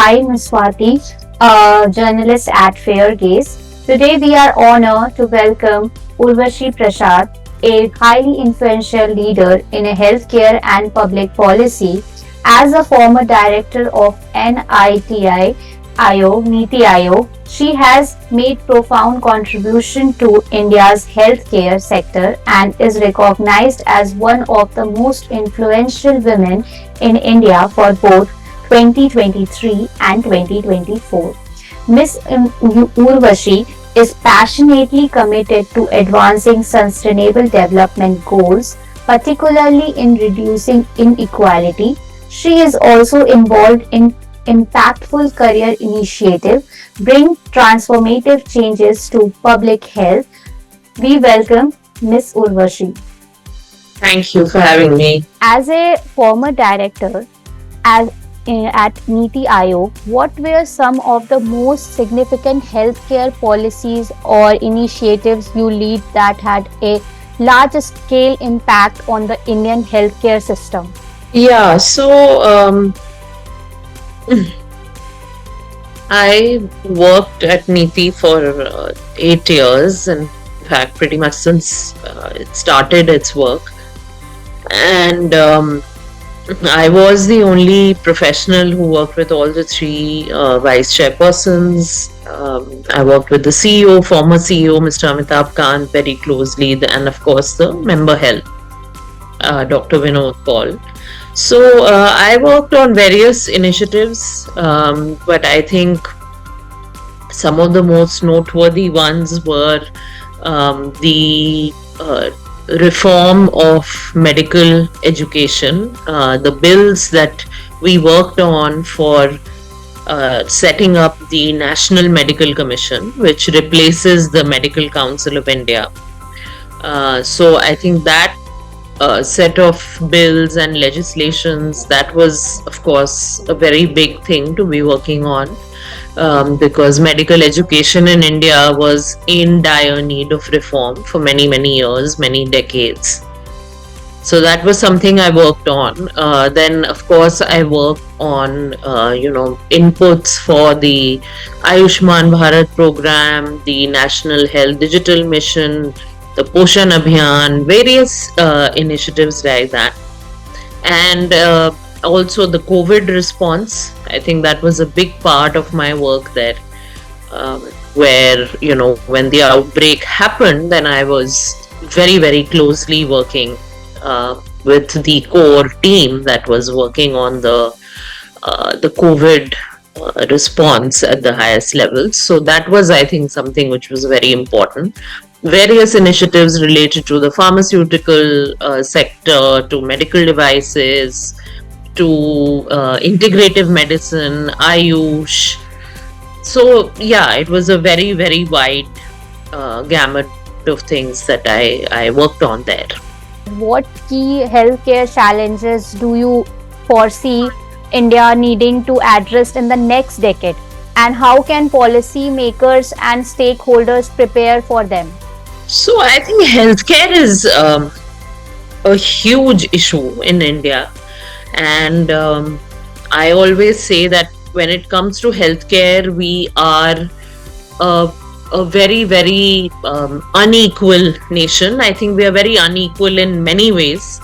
I, Ms. Swati, a journalist at FairGaze. Today we are honored to welcome Urvashi Prasad, a highly influential leader in healthcare and public policy. As a former director of NITI Aayog, NITI Aayog, she has made profound contribution to India's healthcare sector and is recognized as one of the most influential women in India for both 2023 and 2024. Ms. Urvashi is passionately committed to advancing sustainable development goals, particularly in reducing inequality. She is also involved in impactful career initiative bring transformative changes to public health. We welcome Ms. Urvashi. Thank you for having me. As a former director at NITI Aayog, what were some of the most significant healthcare policies or initiatives you lead that had a large scale impact on the Indian healthcare system? Yeah, so I worked at NITI for 8 years, in fact, pretty much since it started its work. And I was the only professional who worked with all the three vice chairpersons. I worked with the CEO, former CEO, Mr. Amitabh Kant, very closely, and of course the member health, Dr. Vinod Paul. So I worked on various initiatives, but I think some of the most noteworthy ones were the reform of medical education, the bills that we worked on for setting up the National Medical Commission, which replaces the Medical Council of India. So I think that set of bills and legislations, that was of course a very big thing to be working on, because medical education in India was in dire need of reform for many years, many decades. So that was something I worked on. Then of course I worked on inputs for the Ayushman Bharat program, the National Health Digital Mission, the Poshan Abhiyan, various initiatives like that. And also the COVID response. I think that was a big part of my work there, where, when the outbreak happened, then I was very closely working with the core team that was working on the COVID response at the highest levels. So that was, I think, something which was very important. Various initiatives related to the pharmaceutical sector, to medical devices, to integrative medicine, Ayush. So yeah, it was a very wide gamut of things that I worked on there. What key healthcare challenges do you foresee India needing to address in the next decade, and how can policy makers and stakeholders prepare for them? So I think healthcare is a huge issue in India, and I always say that when it comes to healthcare, we are a very unequal nation. I think we are very unequal in many ways,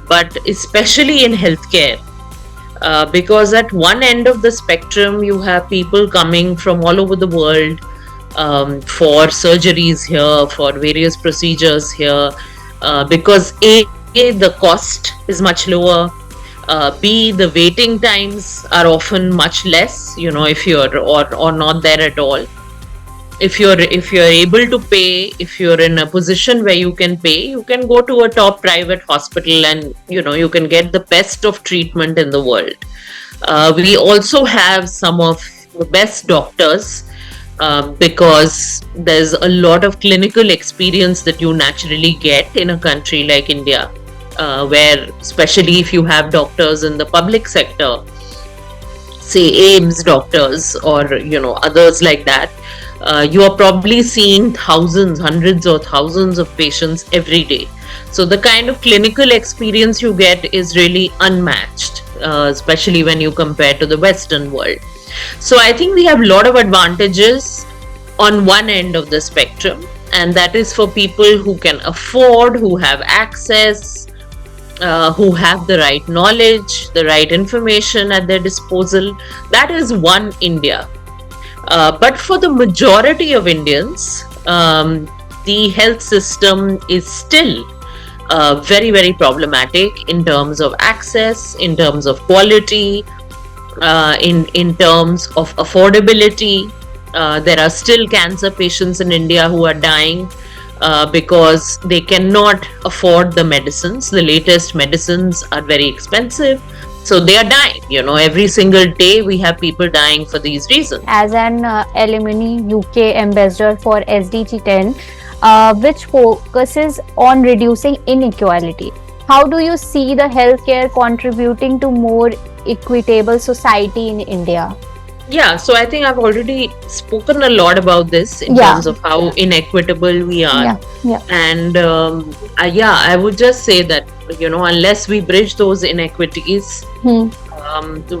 but especially in healthcare. Because at one end of the spectrum, you have people coming from all over the world for surgeries here, for various procedures here, because A, the cost is much lower, B, the waiting times are often much less, if you're or not there at all. If you're able to pay, if you're in a position where you can pay, you can go to a top private hospital and you can get the best of treatment in the world. We also have some of the best doctors, because there's a lot of clinical experience that you naturally get in a country like India, where especially if you have doctors in the public sector, say AIIMS doctors or others like that, you are probably seeing hundreds or thousands of patients every day. So the kind of clinical experience you get is really unmatched, especially when you compare to the Western world. So I think we have a lot of advantages on one end of the spectrum, and that is for people who can afford, who have access, who have the right knowledge, the right information at their disposal. That is one India. But for the majority of Indians, the health system is still very, very problematic in terms of access, in terms of quality, in terms of affordability. There are still cancer patients in India who are dying because they cannot afford the medicines. The latest medicines are very expensive. So they are dying. Every single day we have people dying for these reasons. As an alumni UK ambassador for SDG 10, which focuses on reducing inequality, how do you see the healthcare contributing to more equitable society in India? Yeah, so I think I've already spoken a lot about this in Yeah. terms of how inequitable we are. Yeah. And I would just say that, unless we bridge those inequities, Hmm.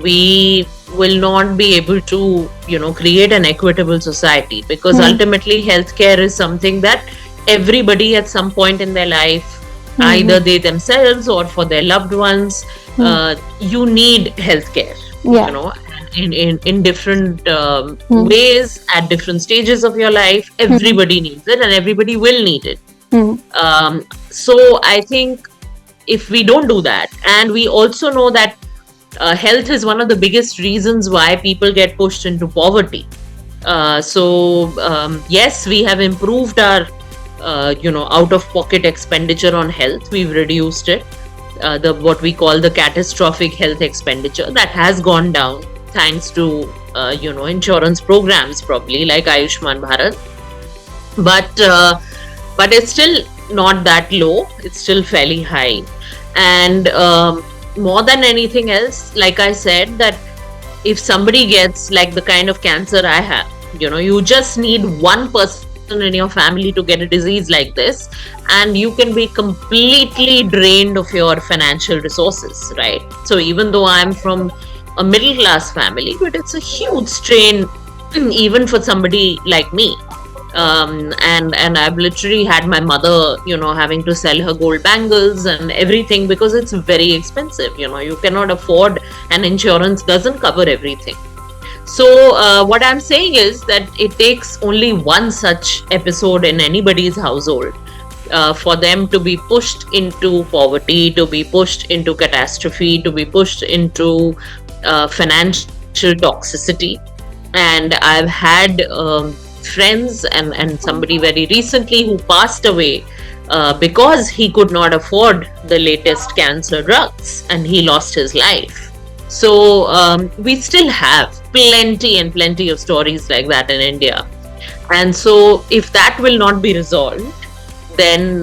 we will not be able to, create an equitable society, because ultimately healthcare is something that everybody at some point in their life, either they themselves or for their loved ones, you need healthcare, Yeah. in different ways at different stages of your life. Everybody needs it and everybody will need it. So I think if we don't do that, and we also know that health is one of the biggest reasons why people get pushed into poverty. Yes, we have improved our out-of-pocket expenditure on health. We've reduced it. The what we call the catastrophic health expenditure, that has gone down thanks to insurance programs, probably like Ayushman Bharat. But it's still not that low. It's still fairly high. And more than anything else, like I said, that if somebody gets like the kind of cancer I have, you just need one person in your family to get a disease like this, and you can be completely drained of your financial resources, right? So even though I'm from a middle class family, but it's a huge strain even for somebody like me. And I've literally had my mother, having to sell her gold bangles and everything, because it's very expensive. You cannot afford, and insurance doesn't cover everything. So what I'm saying is that it takes only one such episode in anybody's household for them to be pushed into poverty, to be pushed into catastrophe, to be pushed into financial toxicity. And I've had friends and somebody very recently who passed away because he could not afford the latest cancer drugs and he lost his life. So we still have plenty and plenty of stories like that in India. And so if that will not be resolved, then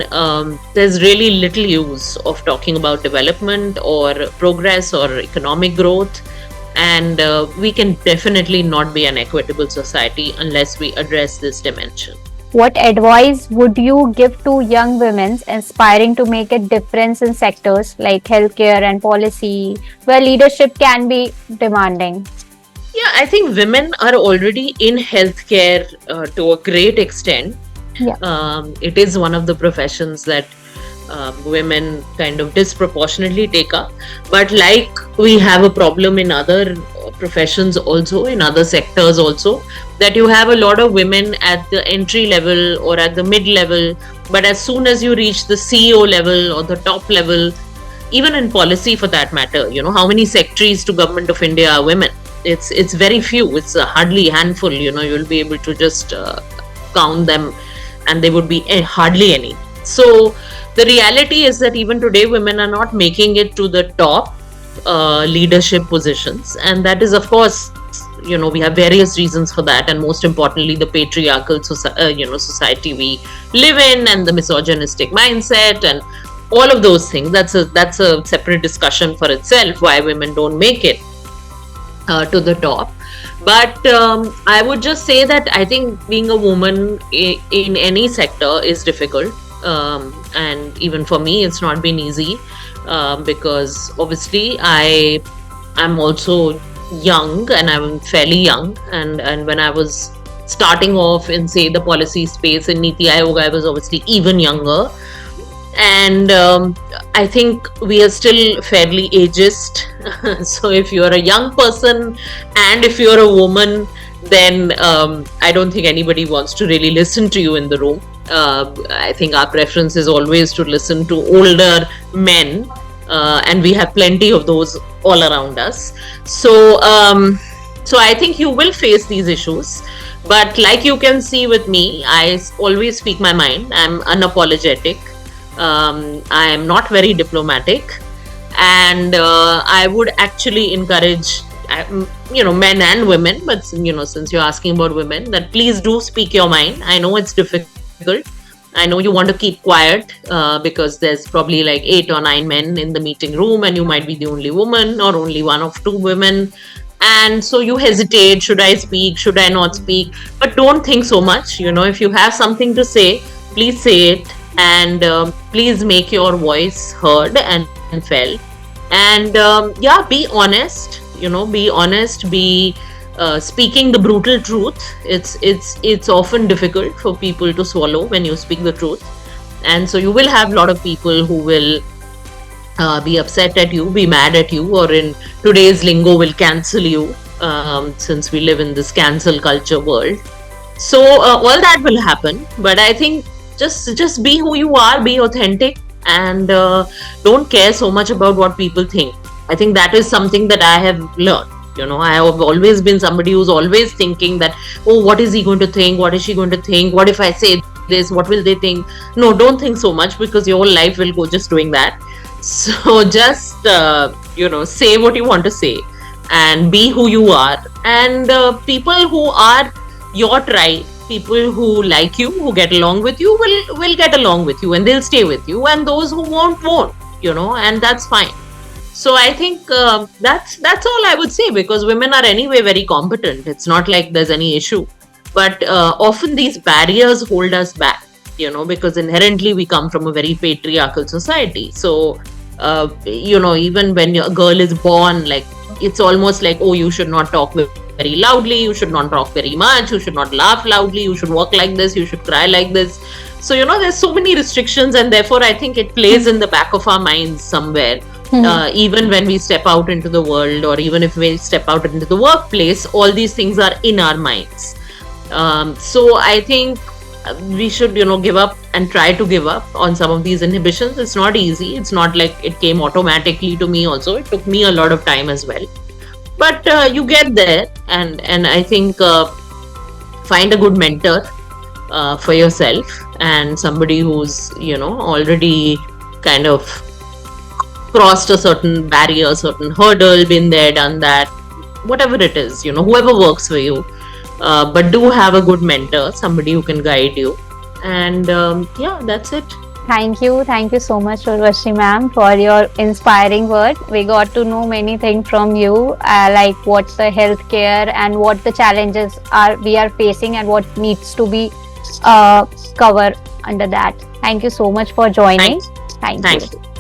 there's really little use of talking about development or progress or economic growth. And we can definitely not be an equitable society unless we address this dimension. What advice would you give to young women aspiring to make a difference in sectors like healthcare and policy, where leadership can be demanding? Yeah, I think women are already in healthcare to a great extent. Yeah. It is one of the professions that women kind of disproportionately take up. But like we have a problem in other professions also, in other sectors also, that you have a lot of women at the entry level or at the mid level. But as soon as you reach the CEO level or the top level, even in policy for that matter, how many secretaries to Government of India are women? It's very few. It's hardly a handful. You'll be able to just count them, and there would be hardly any. So the reality is that even today, women are not making it to the top leadership positions, and that is, of course, we have various reasons for that, and most importantly, the patriarchal society we live in, and the misogynistic mindset, and all of those things. That's a separate discussion for itself, why women don't make it to the top. But I would just say that I think being a woman in any sector is difficult. And even for me, it's not been easy because obviously I'm also young, and I'm fairly young, and when I was starting off in, say, the policy space in NITI Aayog, I was obviously even younger. And I think we are still fairly ageist. So if you're a young person and if you're a woman, then I don't think anybody wants to really listen to you in the room. I think our preference is always to listen to older men, and we have plenty of those all around us. So I think you will face these issues. But like you can see with me, I always speak my mind. I'm unapologetic. I am not very diplomatic, and I would actually encourage, men and women. But since you're asking about women, that please do speak your mind. I know it's difficult. I know you want to keep quiet because there's probably like 8 or 9 men in the meeting room, and you might be the only woman or only one of 2 women. And so you hesitate, should I speak, should I not speak? But don't think so much. If you have something to say, please say it, and please make your voice heard and felt. And be honest. Be honest. Be speaking the brutal truth. It's often difficult for people to swallow when you speak the truth, and so you will have a lot of people who will be upset at you, be mad at you, or in today's lingo will cancel you, since we live in this cancel culture world. So all that will happen. But I think just be who you are, be authentic, and don't care so much about what people think. I think that is something that I have learned. I have always been somebody who's always thinking that, oh, what is he going to think? What is she going to think? What if I say this? What will they think? No, don't think so much, because your whole life will go just doing that. So just say what you want to say and be who you are. And people who are your tribe, people who like you, who get along with you, will get along with you, and they'll stay with you. And those who won't, and that's fine. So I think that's all I would say, because women are anyway very competent. It's not like there's any issue. But often these barriers hold us back, because inherently we come from a very patriarchal society. So, even when a girl is born, like, it's almost like, oh, you should not talk very loudly, you should not talk very much, you should not laugh loudly, you should walk like this, you should cry like this. So, there's so many restrictions, and therefore I think it plays in the back of our minds somewhere. Even when we step out into the world, or even if we step out into the workplace, all these things are in our minds. So I think we should, give up and try to give up on some of these inhibitions. It's not easy. It's not like it came automatically to me also. It took me a lot of time as well. But you get there, and I think find a good mentor for yourself, and somebody who's, already kind of crossed a certain barrier, certain hurdle, been there, done that, whatever it is, whoever works for you. But do have a good mentor, somebody who can guide you. And that's it. Thank you so much, Urvashi ma'am, for your inspiring word. We got to know many things from you, like what's the healthcare and what the challenges we are facing, and what needs to be covered under that. Thank you so much for joining. Thank you.